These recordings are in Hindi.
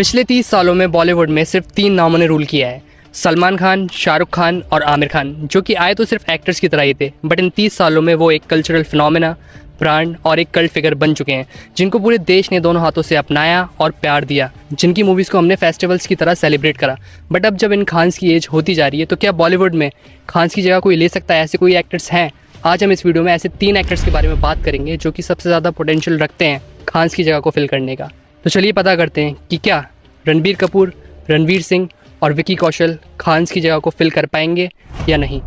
पिछले 30 सालों में बॉलीवुड में सिर्फ 3 नामों ने रूल किया है, सलमान खान, शाहरुख खान और आमिर खान, जो कि आए तो सिर्फ एक्टर्स की तरह ही थे, बट इन 30 सालों में वो एक कल्चरल फिनोमेना, ब्रांड और एक कल्ट फिगर बन चुके हैं, जिनको पूरे देश ने दोनों हाथों से अपनाया और प्यार दिया, जिनकी मूवीज़ को हमने फेस्टिवल्स की तरह सेलिब्रेट करा। बट अब जब इन खान्स की एज होती जा रही है, तो क्या बॉलीवुड में खान्स की जगह कोई ले सकता है? ऐसे कोई एक्टर्स हैं? आज हम इस वीडियो में ऐसे 3 एक्टर्स के बारे में बात करेंगे जो कि सबसे ज़्यादा पोटेंशियल रखते हैं खान्स की जगह को फिल करने का। तो चलिए पता करते हैं कि क्या रणबीर कपूर, रणवीर सिंह और विकी कौशल खान्स की जगह को फिल कर पाएंगे या नहीं।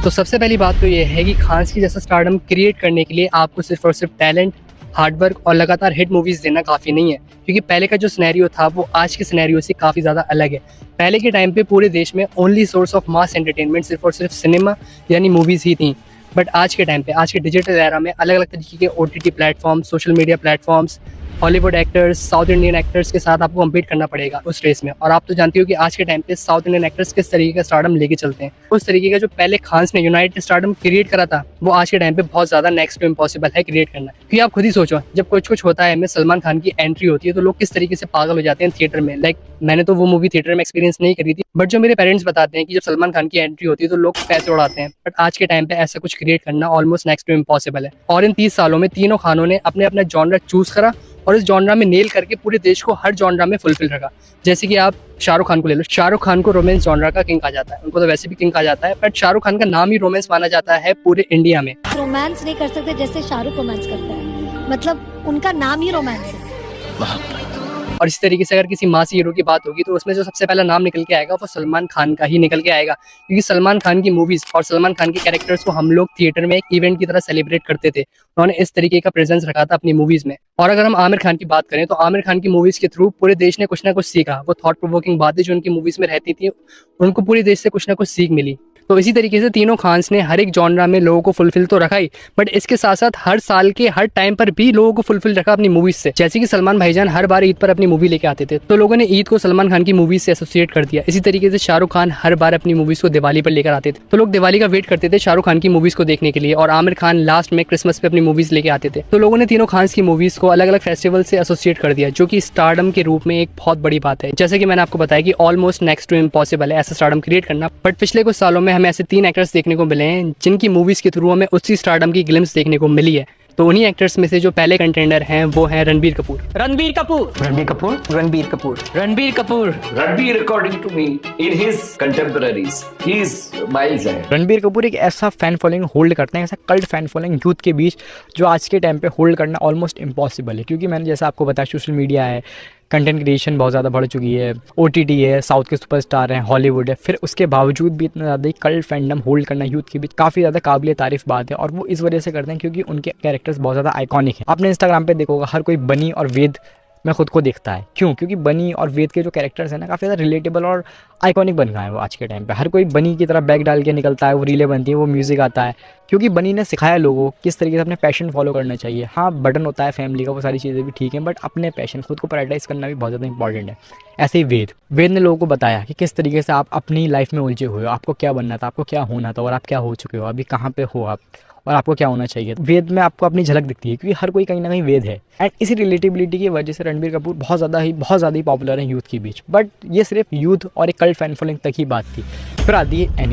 तो सबसे पहली बात तो ये है कि खान्स की जैसा स्टारडम क्रिएट करने के लिए आपको सिर्फ और सिर्फ टैलेंट, हार्डवर्क और लगातार हिट मूवीज़ देना काफ़ी नहीं है, क्योंकि पहले का जो सिनेरियो था वो आज के सिनेरियो से काफ़ी ज़्यादा अलग है। पहले के टाइम पे पूरे देश में only source of mass entertainment सिर्फ और सिर्फ सिनेमा यानी मूवीज़ ही थी। बट आज के टाइम पे, आज के डिजिटल एरा में अलग अलग तरीके के OTT platform, social media platforms, Hollywood actors, south Indian actors के साथ आपको कम्पीट करना पड़ेगा उस रेस में। और आप तो जानती हो कि आज के टाइम पे साउथ इंडियन एक्टर्स किस तरीके का स्टारडम लेके चलते हैं। उस तरीके का जो पहले खान्स ने यूनाइटेड स्टारडम क्रिएट करा था, वो आज के टाइम पे बहुत ज़्यादा नेक्स्ट टू इम्पॉसिबल है क्रिएट करना। क्योंकि आप खुद ही सोचो, जब कुछ होता है में सलमान खान की एंट्री होती है तो लोग किस तरीके से पागल हो जाते हैं थिएटर में। लाइक मैंने तो वो मूवी थिएटर में एक्सपीरियंस नहीं करी थी, बट जो मेरे पेरेंट्स बताते हैं कि जब सलमान खान की एंट्री होती है तो लोग पैसे उड़ाते हैं। बट आज के टाइम पे ऐसा कुछ क्रिएट करना ऑलमोस्ट नेक्स्ट टू इम्पॉसिबल है। और इन 30 सालों में तीनों खानों ने अपने अपना जॉनरा चूज करा और इस जॉनरा में नेल करके पूरे देश को हर जॉनरा में फुलफिल रखा। जैसे कि आप शाहरुख खान को ले लो, शाहरुख खान को रोमांस जॉनरा का किंग कहा जाता है, उनको तो वैसे भी किंग कहा जाता है, बट शाहरुख खान का नाम ही रोमांस माना जाता है पूरे इंडिया में। रोमांस नहीं कर सकते जैसे शाहरुख रोमांस करता है, मतलब उनका नाम ही रोमांस है। और इसी तरीके से अगर किसी मास हीरो की बात होगी तो उसमें जो सबसे पहला नाम निकल के आएगा वो सलमान खान का ही निकल के आएगा, क्योंकि सलमान खान की मूवीज और सलमान खान के कैरेक्टर्स को हम लोग थिएटर में एक इवेंट की तरह सेलिब्रेट करते थे। उन्होंने इस तरीके का प्रेजेंस रखा था अपनी मूवीज में। और अगर हम आमिर खान की बात करें तो आमिर खान की मूवीज के थ्रू पूरे देश ने कुछ ना कुछ सीखा। वो थॉट प्रोवोकिंग बातें जो उनकी मूवीज में रहती थी, उनको पूरे देश से कुछ ना कुछ सीख मिली। तो इसी तरीके से तीनों खान्स ने हर एक जॉनरा में लोगों को फुलफिल तो रखा ही, बट इसके साथ साथ हर साल के हर टाइम पर भी लोगों को फुलफिल रखा अपनी मूवीज से। जैसे कि सलमान भाईजान हर बार ईद पर अपनी मूवी लेके आते थे, तो लोगों ने ईद को सलमान खान की मूवीज से एसोसिएट कर दिया। इसी तरीके से शाहरुख खान हर बार अपनी मूवीज को दिवाली पर लेकर आते थे, तो लोग दिवाली का वेट करते थे शाहरुख खान की मूवीज को देखने के लिए। और आमिर खान लास्ट में क्रिसमस पे अपनी मूवीज लेके आते थे, तो लोगों ने तीनों खान्स की मूवीज को अलग अलग फेस्टिवल से एसोसिएट कर दिया, जो कि स्टारडम के रूप में एक बहुत बड़ी बात है। जैसे कि मैंने आपको बताया कि ऑलमोस्ट नेक्स्ट टू इम्पॉसिबल है ऐसा स्टारडम क्रिएट करना। बट पिछले कुछ सालों में हमें ऐसे 3 एक्टर्स देखने को मिले हैं जिनकी मूवीज के थ्रू हमें उसी स्टारडम की ग्लिम्स देखने को मिली है। तो उन्हीं एक्टर्स में से जो पहले कंटेंडर हैं वो हैं Ranbir Kapoor. Ranbir Kapoor, Ranbir Kapoor, Ranbir Kapoor, Ranbir Kapoor, Ranbir according to me in his contemporaries he is miles ahead। Ranbir Kapoor एक ऐसा फैन फॉलोइंग होल्ड करते हैं, ऐसा कल्ट फैन फॉलोइंग यूथ के बीच जो आज के टाइम पे होल्ड करना ऑलमोस्ट इम्पॉसिबल है। क्योंकि मैंने जैसा आपको बताया, सोशल मीडिया है, कंटेंट क्रिएशन बहुत ज़्यादा बढ़ चुकी है, OTT है, साउथ के सुपरस्टार हैं, हॉलीवुड है, फिर उसके बावजूद भी इतना ज़्यादा कल्ट फैंडम होल्ड करना यूथ के बीच काफ़ी ज़्यादा काबिल तारीफ बात है। और वो इस वजह से करते हैं क्योंकि उनके कैरेक्टर्स बहुत ज़्यादा आइकॉनिक हैं। आपने इंस्टाग्राम पे देखोगा हर कोई बनी और वेद में खुद को देखता है। क्यों? क्योंकि बनी और वेद के जो कैरेक्टर्स हैं ना, काफ़ी ज़्यादा रिलेटेबल और आइकॉनिक बन गए हैं वो आज के टाइम पे। हर कोई बनी की तरह बैग डाल के निकलता है, वो रीलें बनती हैं, वो म्यूज़िक आता है, क्योंकि बनी ने सिखाया लोगों को किस तरीके से अपने पैशन फॉलो करना चाहिए। हाँ, बटन होता है फैमिली का, वो सारी चीज़ें भी ठीक हैं, बट अपने पैशन खुद को प्रायोरिटाइज करना भी बहुत ज़्यादा इंपॉर्टेंट है। ऐसे ही वेद ने लोगों को बताया कि किस तरीके से आप अपनी लाइफ में उलझे हुए हो, आपको क्या बनना था, आपको क्या होना था और आप क्या हो चुके हो, अभी कहाँ पे हो आप और आपको क्या होना चाहिए। वेद में आपको अपनी झलक दिखती है, क्योंकि हर कोई कहीं ना कहीं वेद है। एंड इसी रिलेटिबिलिटी की वजह से रणबीर कपूर बहुत ज़्यादा ही पॉपुलर है यूथ के बीच। बट ये सिर्फ यूथ और एक कल्ट फैन फॉलोइंग तक ही बात थी। फिर आती है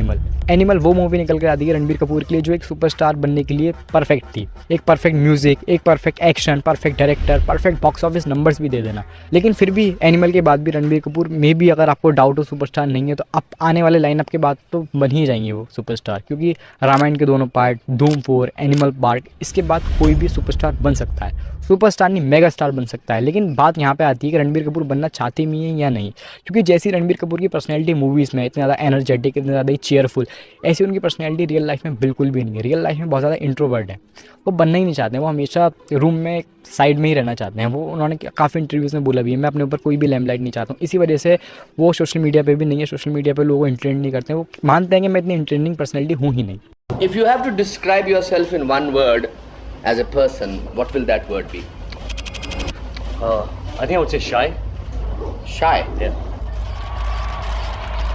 एनिमल वो मूवी निकल कर आती है रणबीर कपूर के लिए जो एक सुपरस्टार बनने के लिए परफेक्ट थी। एक परफेक्ट म्यूजिक, एक perfect action, perfect director, perfect box office numbers भी दे देना। लेकिन फिर भी एनिमल के बाद भी रणबीर कपूर में भी, अगर आपको डाउट हो सुपरस्टार नहीं है, तो अब आने वाले लाइनअप के बाद तो बन ही जाएंगे वो सुपरस्टार। क्योंकि रामायण के दोनों पार्ट, धूम 4, एनिमल पार्ट, इसके बाद कोई भी सुपरस्टार बन सकता है। सुपरस्टार नहीं, मेगा स्टार बन सकता है। लेकिन बात यहाँ पे आती है कि रणबीर कपूर बनना चाहते भी हैं या नहीं। क्योंकि जैसी रणबीर कपूर की पर्सनैलिटी मूवीज़ में इतनी ज़्यादा एनर्जेटिक, इतनी ज़्यादा चेयरफुल, ऐसी उनकी पर्सनैलिटी रियल लाइफ में बिल्कुल भी नहीं है। रियल लाइफ में बहुत ज़्यादा इंट्रोवर्ट है, वो बनना ही नहीं चाहते हैं। वो हमेशा रूम में साइड में ही रहना चाहते हैं। वो उन्होंने काफ़ी इंटरव्यूज़ में बोला भी है, मैं अपने ऊपर कोई भी लैम्पलाइट नहीं चाहता हूँ। इसी वजह से वो सोशल मीडिया पे भी नहीं है, सोशल मीडिया पे लोगों को एंटरटेन नहीं करते हैं। वो मानते हैं कि मैं इतनी एंटरटेनिंग पर्सनैलिटी हूँ ही नहीं। If you have to describe yourself in one word as a person, what will that word be? I think I would say shy. Shy. Yeah.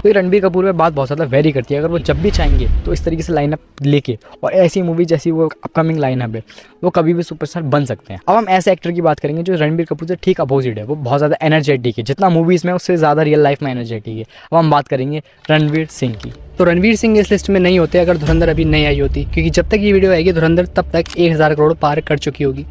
तो ये रणबीर कपूर में बात बहुत ज़्यादा वेरी करती है। अगर वो जब भी चाहेंगे तो इस तरीके से लाइनअप लेके और ऐसी मूवी जैसी वो अपकमिंग लाइनअप है वो कभी भी सुपरस्टार बन सकते हैं। अब हम ऐसे एक्टर की बात करेंगे जो रणबीर कपूर से ठीक अपोजिट है, वो बहुत ज़्यादा एनर्जेटिक है, जितना मूवीज़ में उससे ज़्यादा रियल लाइफ में एनर्जेटिक है। अब हम बात करेंगे रणवीर सिंह की। तो रणवीर सिंह इस लिस्ट में नहीं होते अगर धुरंधर अभी नहीं आई होती, क्योंकि जब तक ये वीडियो आएगी धुरंधर तब तक 1000 करोड़ पार कर चुकी होगी।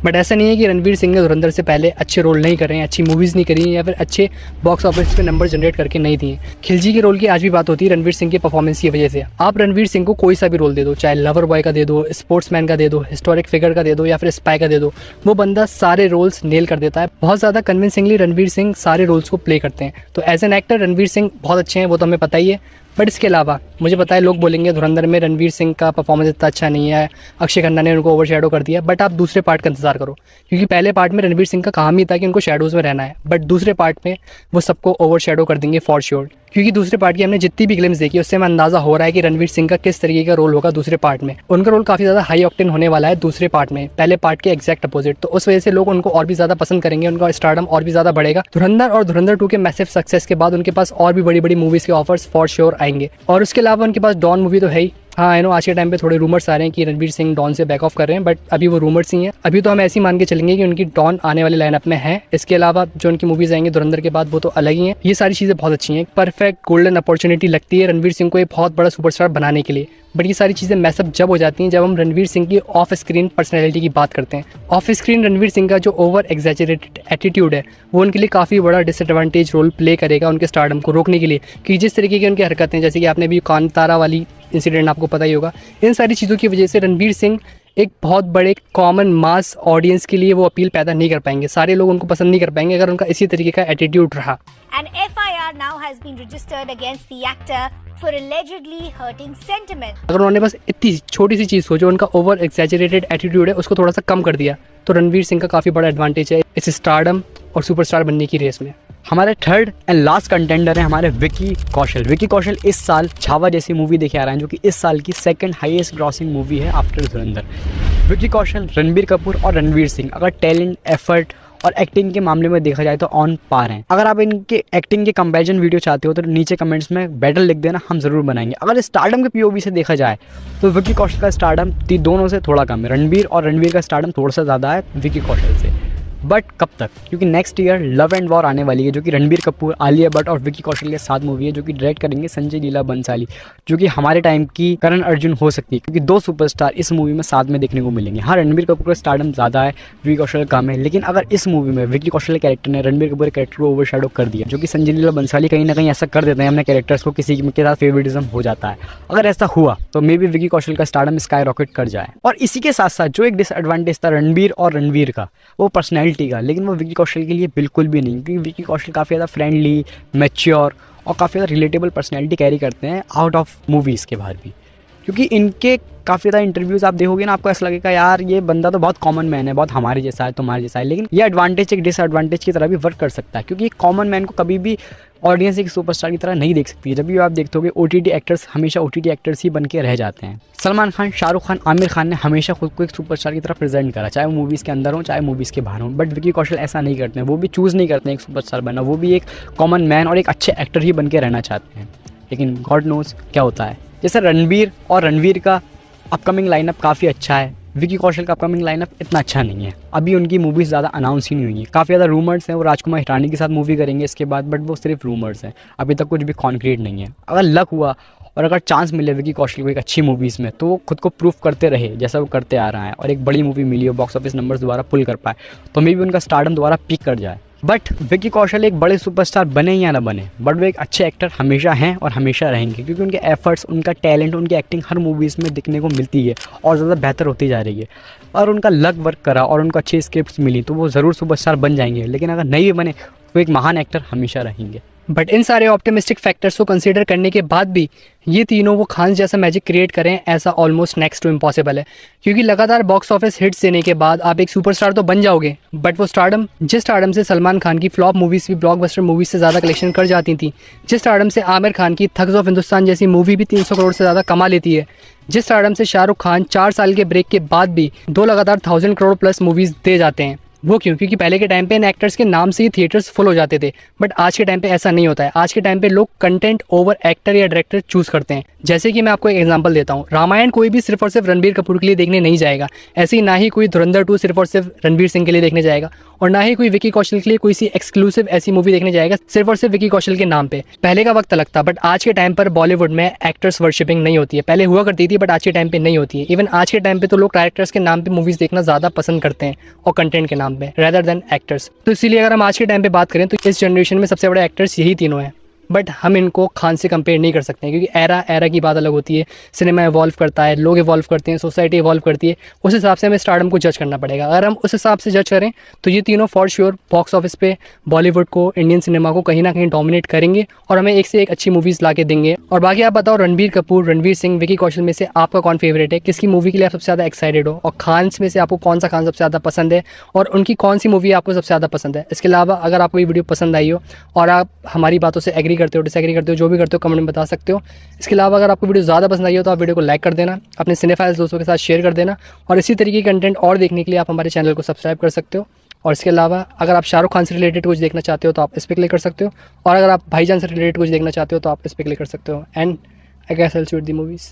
बट ऐसा नहीं है कि रणवीर सिंह ने धुरंधर से पहले अच्छे रोल नहीं करे हैं, अच्छी मूवीज़ नहीं करी हैं या फिर अच्छे बॉक्स ऑफिस पे नंबर जनरेट करके नहीं दिए। खिलजी के रोल की आज भी बात होती है रणवीर सिंह के परफॉर्मेंस की वजह से। आप रणवीर सिंह को कोई सा भी रोल दे दो, चाहे लवर बॉय का दे दो, स्पोर्ट्समैन का दे दो, हिस्टोरिक फिगर का दे दो या फिर स्पाई का दे दो, वो बंदा सारे रोल्स नेल कर देता है। बहुत ज़्यादा कन्विंसिंगली रणवीर सिंह सारे रोल्स को प्ले करते हैं। तो as an actor Ranveer Singh बहुत अच्छे हैं, वो तो हमें पता ही है। बट इसके अलावा मुझे पता है लोग बोलेंगे धुरंधर में रणवीर सिंह का परफॉर्मेंस इतना अच्छा नहीं है, अक्षय खन्ना ने उनको ओवरशैडो कर दिया। बट आप दूसरे पार्ट का इंतजार करो, क्योंकि पहले पार्ट में रणवीर सिंह का काम ही था कि उनको शैडोज़ में रहना है, बट दूसरे पार्ट में वो सबको ओवरशैडो कर देंगे फॉर श्योर। क्योंकि दूसरे पार्ट की हमने जितनी भी ग्लिम्स देखी उससे हमें अंदाज़ा हो रहा है कि रणवीर सिंह का किस तरीके का रोल होगा दूसरे पार्ट में। उनका रोल काफ़ी ज़्यादा हाई ऑक्टेन होने वाला है दूसरे पार्ट में, पहले पार्ट के एग्जैक्ट अपोजिट। तो उस वजह से लोग उनको और भी ज़्यादा पसंद करेंगे, उनका स्टारडम और भी ज़्यादा बढ़ेगा। धुरंधर और धुरंधर 2 के मैसिव सक्सेस के बाद उनके पास और भी बड़ी बड़ी मूवीज़ के ऑफर्स फॉर श्योर आएंगे। और उसके अलावा उनके पास डॉन मूवी तो है ही। हाँ आई नो आज के टाइम पे थोड़े रूमर्स आ रहे हैं कि रणवीर सिंह डॉन से बैक ऑफ कर रहे हैं, बट अभी वो रूमर्स ही हैं। अभी तो हम ऐसे ही मान के चलेंगे कि उनकी डॉन आने वाले लाइनअप में है। इसके अलावा जो उनकी मूवीज़ आएंगी धुरंधर के बाद वो तो अलग ही हैं। ये सारी चीज़ें बहुत अच्छी हैं, परफेक्ट गोल्डन अपॉर्चुनिटी लगती है रणवीर सिंह को एक बहुत बड़ा सुपरस्टार बनाने के लिए। बट ये सारी चीज़ें मैसअप जब हो जाती हैं जब हम रणवीर सिंह की ऑफ स्क्रीन पर्सनैलिटी की बात करते हैं। ऑफ स्क्रीन रणवीर सिंह का जो ओवर एग्जैजरेटेड एटीट्यूड है वो उनके लिए काफ़ी बड़ा डिसएडवांटेज रोल प्ले करेगा उनके स्टारडम को रोकने के लिए। क्योंकि जिस तरीके की उनकी हरकतें, जैसे कि आपने भी कांतारा वाली इंसिडेंट आपको पता ही होगा, इन सारी चीज़ों की वजह से रणवीर सिंह एक बहुत बड़े कॉमन मास ऑडियंस के लिए वो अपील पैदा नहीं कर पाएंगे। सारे लोग उनको पसंद नहीं कर पाएंगे अगर उनका इसी तरीके का एटीट्यूड रहा। An FIR now has been registered against the actor for allegedly hurting sentiment. अगर उन्होंने बस इतनी छोटी सी चीज़ सोचो, उनका ओवर एग्जैजरेटेड एटीट्यूड है उसको थोड़ा सा कम कर दिया, तो रणवीर सिंह का काफ़ी बड़ा एडवांटेज है इस स्टारडम और सुपरस्टार बनने की रेस में। हमारे थर्ड एंड लास्ट कंटेंडर है हमारे विकी कौशल। विकी कौशल इस साल छावा जैसी मूवी देखे आ रहे हैं, जो कि इस साल की सेकंड हाईएस्ट ग्रॉसिंग मूवी है आफ्टर धुरंधर। विकी कौशल, रणबीर कपूर और रणवीर सिंह अगर टैलेंट, एफर्ट और एक्टिंग के मामले में देखा जाए तो ऑन पार हैं। अगर आप इनके एक्टिंग के कंपैरिजन वीडियो चाहते हो तो नीचे कमेंट्स में बैटल लिख देना, हम ज़रूर बनाएंगे। अगर स्टारडम के पीओवी से देखा जाए तो विकी कौशल का स्टारडम दोनों से थोड़ा कम है। रणबीर और रणवीर का स्टारडम थोड़ा सा ज़्यादा है विकी कौशल से। बट कब तक? क्योंकि next year love and war आने वाली है, जो कि रणबीर कपूर, आलिया भट्ट और विकी कौशल के साथ मूवी है, जो कि डायरेक्ट करेंगे संजय लीला बंसाली, जो कि हमारे टाइम की करण अर्जुन हो सकती है, क्योंकि 2 सुपरस्टार इस मूवी में साथ में देखने को मिलेंगे। हाँ, रणबीर कपूर का स्टारडम ज़्यादा है, विकी कौशल कम है, लेकिन अगर इस मूवी में विकी कौशल के कैरेक्टर ने रणबीर कपूर के कैरेक्टर को ओवरशैडो कर दिया, जो कि संजय लीला बंसाली कहीं ना कहीं ऐसा कर देते हैं अपने कैरेक्टर्स को, किसी के साथ फेवरेटिज्म हो जाता है। अगर ऐसा हुआ तो मे बी विकी कौशल का स्टारडम स्काई रॉकेट कर जाए। और इसी के साथ साथ जो एक डिसएडवांटेज था रणबीर और रणवीर का, वो पर्सनैलिटी का, लेकिन वो विकी कौशल के लिए बिल्कुल भी नहीं, क्योंकि विकी कौशल काफ़ी ज़्यादा फ्रेंडली, मैच्योर और काफ़ी ज़्यादा रिलेटेबल पर्सनैलिटी कैरी करते हैं आउट ऑफ मूवीज़ के बाहर भी। क्योंकि इनके काफ़ी ज़्यादा इंटरव्यूज़ आप देखोगे ना, आपको ऐसा लगेगा यार ये बंदा तो बहुत कॉमन मैन है, बहुत हमारे जैसा है, तुम्हारे जैसा है। लेकिन ये एडवांटेज एक डिसएडवांटेज की तरह भी वर्क कर सकता है, क्योंकि एक कॉमन मैन को कभी भी ऑडियंस एक सुपरस्टार की तरह नहीं देख सकती है। जब भी आप देखोगे OTT एक्टर्स हमेशा OTT एक्टर्स ही बन के रह जाते हैं। सलमान खान, शाहरुख खान, आमिर खान ने हमेशा खुद को एक सुपरस्टार की तरह प्रेजेंट करा, चाहे वो मूवीज़ के अंदर हो चाहे मूवीज़ के बाहर हो। बट विकी कौशल ऐसा नहीं करते हैं, वो भी चूज़ नहीं करते हैं एक सुपरस्टार बनना, वो भी एक कॉमन मैन और एक अच्छे एक्टर ही बन के रहना चाहते हैं। लेकिन गॉड नोज़ क्या होता है। जैसे रणबीर और रणवीर का अपकमिंग लाइनअप काफ़ी अच्छा है, विकी कौशल का अपकमिंग लाइनअप इतना अच्छा नहीं है। अभी उनकी मूवीज़ ज़्यादा अनाउंस ही नहीं हुई है, काफ़ी ज़्यादा रूमर्स हैं, वो राजकुमार हिरानी के साथ मूवी करेंगे इसके बाद, बट वो सिर्फ रूमर्स हैं, अभी तक कुछ भी कॉन्क्रीट नहीं है। अगर लक हुआ और अगर चांस मिले विकी कौशल को एक अच्छी मूवीज़ में, तो वो खुद को प्रूफ करते रहे जैसा वो करते आ रहा है, और एक बड़ी मूवी मिली हो, बॉक्स ऑफिस नंबर्स दोबारा पुल कर पाए, तो मे भी उनका स्टारडम दोबारा पीक कर जाए। बट विकी कौशल एक बड़े सुपरस्टार बने या ना बने, बट वो एक अच्छे एक्टर हमेशा हैं और हमेशा रहेंगे, क्योंकि उनके एफर्ट्स, उनका टैलेंट, उनकी एक्टिंग हर मूवीज़ में दिखने को मिलती है और ज़्यादा बेहतर होती जा रही है। और उनका लक वर्क करा और उनको अच्छी स्क्रिप्ट्स मिली तो वो ज़रूर सुपरस्टार बन जाएंगे, लेकिन अगर नहीं भी बने तो एक महान एक्टर हमेशा रहेंगे। बट इन सारे ऑप्टिमिस्टिक फैक्टर्स को कंसीडर करने के बाद भी ये तीनों वो खान जैसा मैजिक क्रिएट करें, ऐसा ऑलमोस्ट नेक्स्ट टू इम्पॉसिबल है। क्योंकि लगातार बॉक्स ऑफिस हिट्स देने के बाद आप एक सुपरस्टार तो बन जाओगे, बट वो स्टारडम, जिस स्टारडम से सलमान खान की फ्लॉप मूवीज़ भी ब्लॉकबस्टर मूवीज़ से ज़्यादा कलेक्शन कर जाती थी, जिस स्टारडम से आमिर खान की थग्स ऑफ हिंदुस्तान जैसी मूवी भी 300 करोड़ से ज़्यादा कमा लेती है, जिस स्टारडम से शाहरुख खान 4 साल के ब्रेक के बाद भी 2 लगातार 1000 करोड़ प्लस मूवीज़ दे जाते हैं, वो क्यों? क्योंकि पहले के टाइम पे इन एक्टर्स के नाम से ही थिएटर्स फुल हो जाते थे, बट आज के टाइम पे ऐसा नहीं होता है। आज के टाइम पे लोग कंटेंट ओवर एक्टर या डायरेक्टर चूज़ करते हैं। जैसे कि मैं आपको एक एग्जांपल देता हूँ, रामायण कोई भी सिर्फ और सिर्फ रणबीर कपूर के लिए देखने नहीं जाएगा, ऐसे ही ना ही कोई धुरंधर 2 सिर्फ और सिर्फ रणबीर सिंह के लिए देखने जाएगा, और ना ही कोई विकी कौशल के लिए कोई सी एक्सक्लूसिव ऐसी मूवी देखने जाएगा सिर्फ और सिर्फ विकी कौशल के नाम पे। पहले का वक्त अलग था, बट आज के टाइम पर बॉलीवुड में एक्टर्स वर्शिपिंग नहीं होती है। पहले हुआ करती थी, बट आज के टाइम पे नहीं होती है। इवन आज के टाइम पे तो लोग डायरेक्टर्स के नाम पे मूवीज़ देखना ज़्यादा पसंद करते हैं और कंटेंट के नाम पे रेदर देन एक्टर्स। तो इसीलिए अगर हम आज के टाइम पे बात करें तो इस जनरेशन में सबसे बड़े एक्टर्स यही तीनों हैं, बट हम इनको खान से कंपेयर नहीं कर सकते हैं, क्योंकि एरा की बात अलग होती है। सिनेमा इवॉल्व करता है, लोग इवॉल्व करते हैं, सोसाइटी इवॉल्व करती है, उस हिसाब से हमें स्टारडम को जज करना पड़ेगा। अगर हम उस हिसाब से जज करें तो ये तीनों फॉर श्योर बॉक्स ऑफिस पे बॉलीवुड को, इंडियन सिनेमा को कहीं ना कहीं डोमिनेट करेंगे और हमें एक से एक अच्छी मूवीज़ ला के देंगे। और बाकी आप बताओ, रणबीर कपूर, रणवीर सिंह, विकी कौशल में से आपका कौन फेवरेट है? किसकी मूवी के लिए आप सबसे ज़्यादा एक्साइटेड हो? और खान में से आपको कौन सा खान सबसे ज़्यादा पसंद है और उनकी कौन सी मूवी आपको सबसे ज़्यादा पसंद है? इसके अलावा अगर आपको ये वीडियो पसंद आई हो और आप हमारी बातों से एग्री करते हो, डिसएग्री करते हो, जो भी करते हो कमेंट में बता सकते हो। इसके अलावा अगर आपको वीडियो ज़्यादा पसंद आई हो तो आप वीडियो को लाइक कर देना, अपने सिनेफाइल्स दोस्तों के साथ शेयर कर देना, और इसी तरीके के कंटेंट और देखने के लिए आप हमारे चैनल को सब्सक्राइब कर सकते हो। और इसके अलावा अगर आप शाहरुख खान से रिलेटेड कुछ देखना चाहते हो तो आप इस पर क्लिक कर सकते हो, और अगर आप भाईजान से रिलेटेड कुछ देखना चाहते हो तो आप इस पर क्लिक कर सकते हो। And I guess I will shoot the movies.